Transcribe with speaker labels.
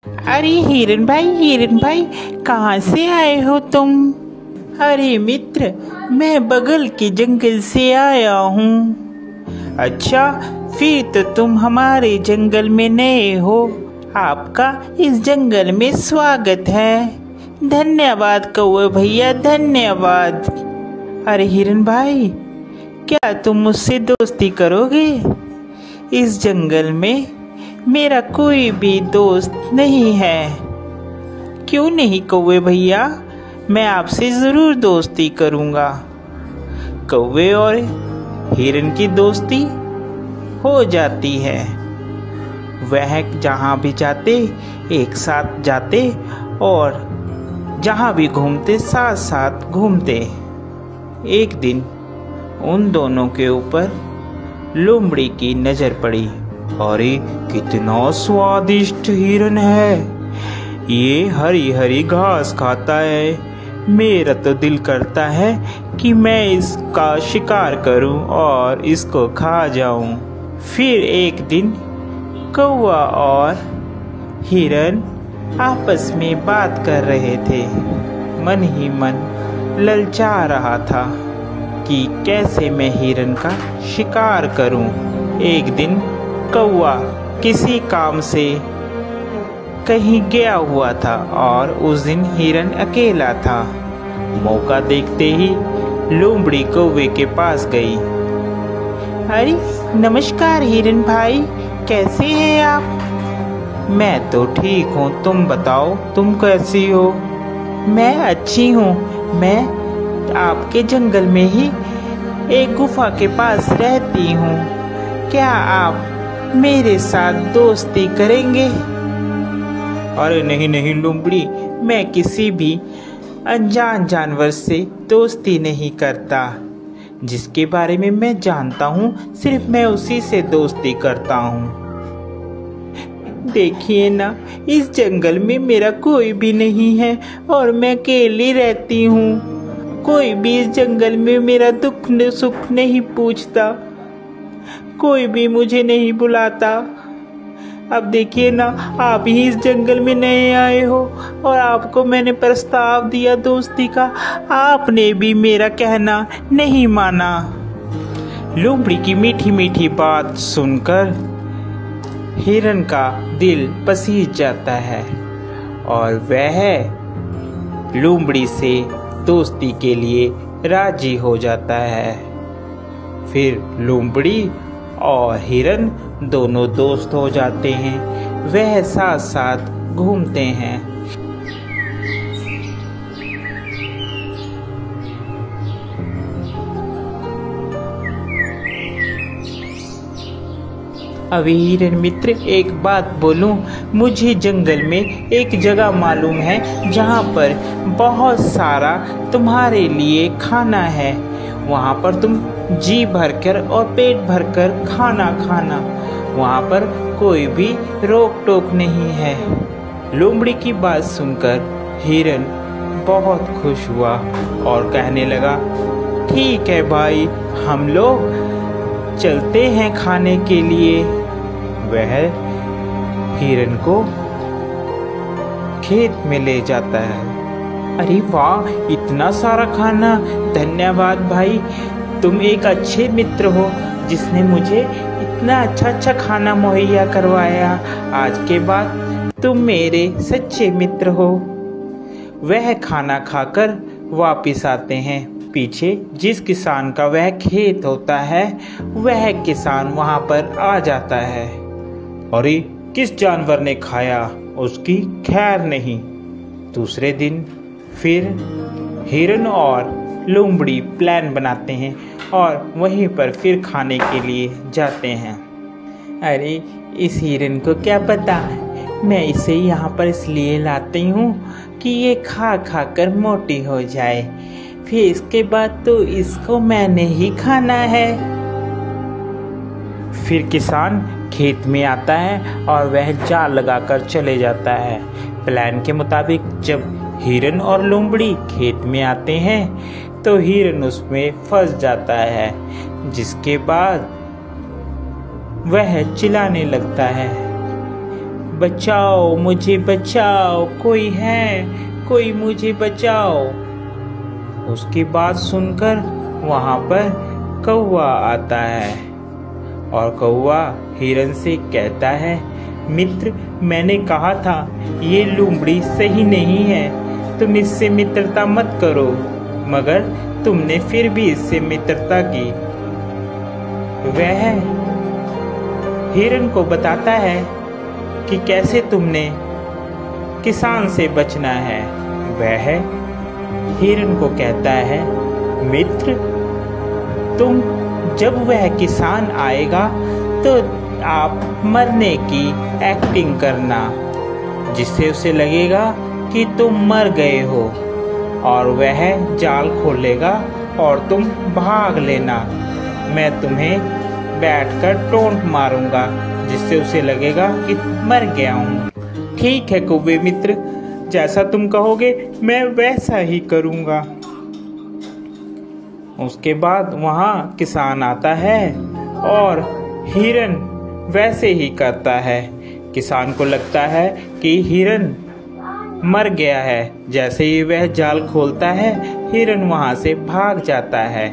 Speaker 1: अरे हिरन भाई, कहाँ से आए हो तुम? अरे मित्र, मैं बगल के जंगल से आया हूँ। अच्छा, फिर तो तुम हमारे जंगल में नए हो। आपका इस जंगल में स्वागत है। धन्यवाद कौवे भैया, धन्यवाद। अरे हिरन भाई, क्या तुम मुझसे दोस्ती करोगे? इस जंगल में मेरा कोई भी दोस्त नहीं है। क्यों नहीं कौवे भैया, मैं आपसे ज़रूर दोस्ती करूँगा। कौवे और हिरन की दोस्ती हो जाती है। वह जहाँ भी जाते एक साथ जाते और जहाँ भी घूमते साथ साथ घूमते। एक दिन उन दोनों के ऊपर लोमड़ी की नज़र पड़ी। अरे कितना स्वादिष्ट हिरन है, ये हरी हरी घास खाता है। मेरा तो दिल करता है कि मैं इसका शिकार करूं और इसको खा जाऊं। फिर एक दिन कौवा और हिरन आपस में बात कर रहे थे। मन ही मन ललचा रहा था कि कैसे मैं हिरन का शिकार करूं। एक दिन कौवा किसी काम से कहीं गया हुआ था और उस दिन हिरन अकेला था। मौका देखते ही लोमड़ी कौवे के पास गई। अरे नमस्कार हिरन भाई, कैसे हैं आप? मैं तो ठीक हूँ, तुम बताओ तुम कैसी हो? मैं अच्छी हूँ। मैं आपके जंगल में ही एक गुफा के पास रहती हूँ। क्या आप मेरे साथ दोस्ती करेंगे? अरे नहीं नहीं लोमड़ी, मैं किसी भी अनजान जानवर से दोस्ती नहीं करता। जिसके बारे में मैं जानता हूँ सिर्फ मैं उसी से दोस्ती करता हूँ। देखिए ना, इस जंगल में मेरा कोई भी नहीं है और मैं अकेली रहती हूँ। कोई भी इस जंगल में मेरा दुख सुख नहीं पूछता, कोई भी मुझे नहीं बुलाता। अब देखिए ना, आप ही इस जंगल में नए आए हो और आपको मैंने प्रस्ताव दिया दोस्ती का, आपने भी मेरा कहना नहीं माना। लोमड़ी की मीठी मीठी बात सुनकर हिरन का दिल पसीज जाता है और वह लोमड़ी से दोस्ती के लिए राजी हो जाता है। फिर लोमड़ी और हिरन दोनों दोस्त हो जाते हैं। वह साथ साथ घूमते हैं। अभी हिरन मित्र, एक बात बोलूं, मुझे जंगल में एक जगह मालूम है जहां पर बहुत सारा तुम्हारे लिए खाना है। वहां पर तुम जी भरकर और पेट भरकर खाना खाना। वहां पर कोई भी रोक टोक नहीं है। लोमड़ी की बात सुनकर हिरन बहुत खुश हुआ और कहने लगा, ठीक है भाई, हम लोग चलते हैं खाने के लिए। वह हिरन को खेत में ले जाता है। अरे वाह, इतना सारा खाना! धन्यवाद भाई, तुम एक अच्छे मित्र हो जिसने मुझे इतना अच्छा खाना मुहैया करवाया। आज के बाद तुम मेरे सच्चे मित्र हो। वह खाना खाकर वापिस आते हैं। पीछे जिस किसान का वह खेत होता है, वह किसान वहां पर आ जाता है। अरे किस जानवर ने खाया, उसकी खैर नहीं। दूसरे दिन फिर हिरन और लोमड़ी प्लान बनाते हैं और वहीं पर फिर खाने के लिए जाते हैं। अरे इस हिरन को क्या पता, मैं इसे यहाँ पर इसलिए लाती हूँ कि ये खा खा कर मोटी हो जाए, फिर इसके बाद तो इसको मैंने ही खाना है। फिर किसान खेत में आता है और वह जाल लगाकर चले जाता है। प्लान के मुताबिक जब हिरन और लोमड़ी खेत में आते हैं तो हिरन उसमें फंस जाता है, जिसके बाद वह चिल्लाने लगता है, बचाओ, मुझे बचाओ, कोई है, कोई मुझे बचाओ। उसकी बात सुनकर वहाँ पर कौवा आता है और कौवा हिरन से कहता है, मित्र, मैंने कहा था ये लोमड़ी सही नहीं है, तुम इससे मित्रता मत करो, मगर तुमने फिर भी इससे मित्रता की। वह हिरन को बताता है कि कैसे तुमने किसान से बचना है। वह हिरन को कहता है, मित्र, तुम जब वह किसान आएगा तो आप मरने की एक्टिंग करना, जिससे उसे लगेगा कि तुम मर गए हो, और वह जाल खोलेगा और तुम भाग लेना। मैं तुम्हें बैठकर टोंट मारूंगा, जिससे उसे लगेगा कि मर गया हूँ। ठीक है कौवे मित्र, जैसा तुम कहोगे मैं वैसा ही करूँगा। उसके बाद वहाँ किसान आता है और हिरन वैसे ही करता है। किसान को लगता है कि हिरन मर गया है। जैसे ही वह जाल खोलता है, हिरन वहाँ से भाग जाता है।